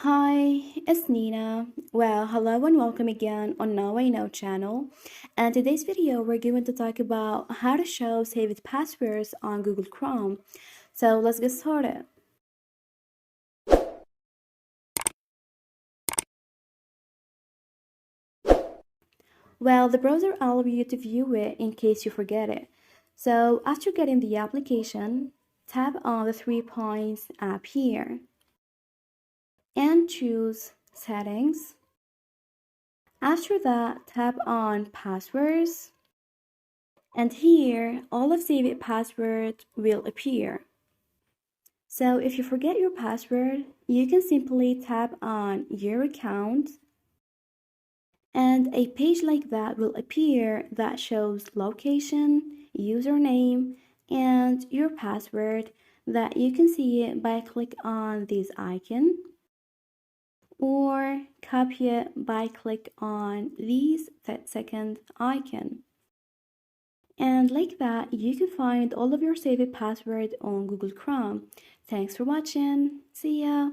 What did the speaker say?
Hi, it's Nina. Well, hello and welcome again on Now I Know channel. And today's video we're going to talk about how to show saved passwords on Google Chrome. So let's get started. Well, the browser allows you to view it in case you forget it. So after getting the application, tap on the 3 points up here and choose Settings. After that, tap on Passwords. And here, all of saved passwords will appear. So if you forget your password, you can simply tap on your account and a page like that will appear that shows location, username, and your password that you can see it by click on this icon or copy it by click on this 10-second icon. And like that, you can find all of your saved password on Google Chrome. Thanks for watching. See ya!